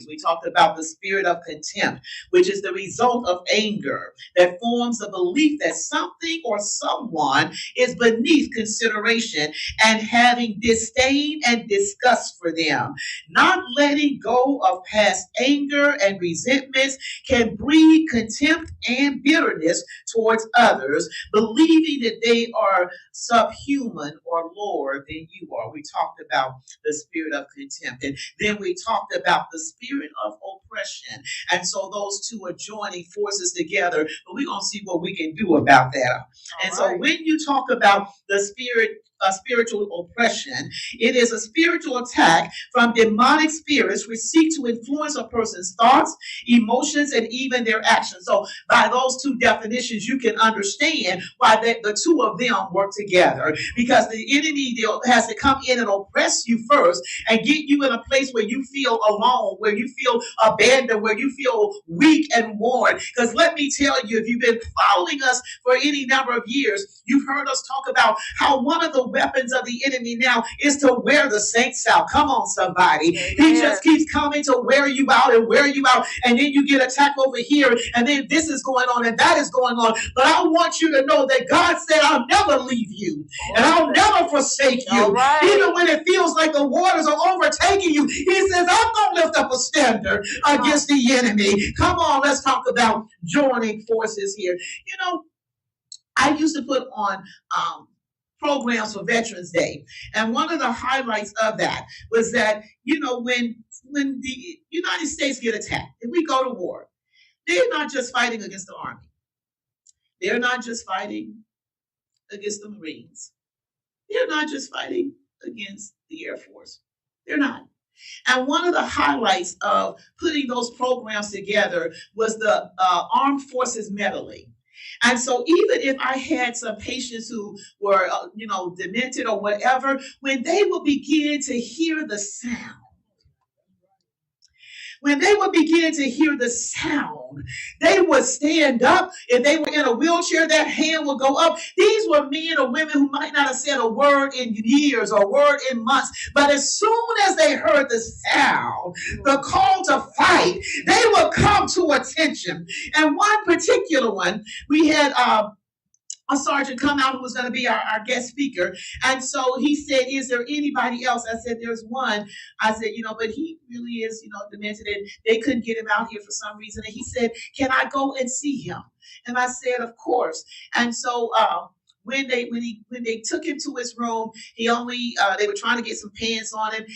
We talked about the spirit of contempt, which is the result of anger that forms a belief that something or someone is beneath consideration and having disdain and disgust for them. Not letting go of past anger and resentments can breed contempt and bitterness towards others, believing that they are subhuman or lower than you are. We talked about the spirit of contempt, and then we talked about the spirit of oppression. And so those two are joining forces together, but we're going to see what we can do about that. And so when you talk about the spirit, spiritual oppression, it is a spiritual attack from demonic spirits which seek to influence a person's thoughts, emotions, and even their actions. So by those two definitions, you can understand why the two of them work together, because the enemy has to come in and oppress you first and get you in a place where you feel alone, where you feel abandoned, where you feel weak and worn. Because let me tell you, if you've been following us for any number of years, you've heard us talk about how one of the weapons of the enemy now is to wear the saints out. Come on, somebody. Amen. He just keeps coming to wear you out and wear you out. And then you get attacked over here, and then this is going on and that is going on. But I want you to know that God said, I'll never leave you and I'll never forsake you. Right. Even when it feels like the waters are overtaking you, he says, I'm going to lift up a standard against the enemy. Come on, let's talk about joining forces here. You know, I used to put on programs for Veterans Day. And one of the highlights of that was that, you know, when the United States get attacked, if we go to war, they're not just fighting against the Army. They're not just fighting against the Marines. They're not just fighting against the Air Force. They're not. And one of the highlights of putting those programs together was the Armed Forces medaling. And so even if I had some patients who were, demented or whatever, when they would begin to hear the sound, they would stand up. If they were in a wheelchair, that hand would go up. These were men or women who might not have said a word in years or a word in months. But as soon as they heard the sound, the call to fight, they would come to attention. And one particular one, we had a sergeant come out who was going to be our guest speaker. And so he said, is there anybody else? I said, there's one. I said, but he really is, demented, and they couldn't get him out here for some reason. And he said, can I go and see him? And I said, of course. And so when they took him to his room, they were trying to get some pants on him.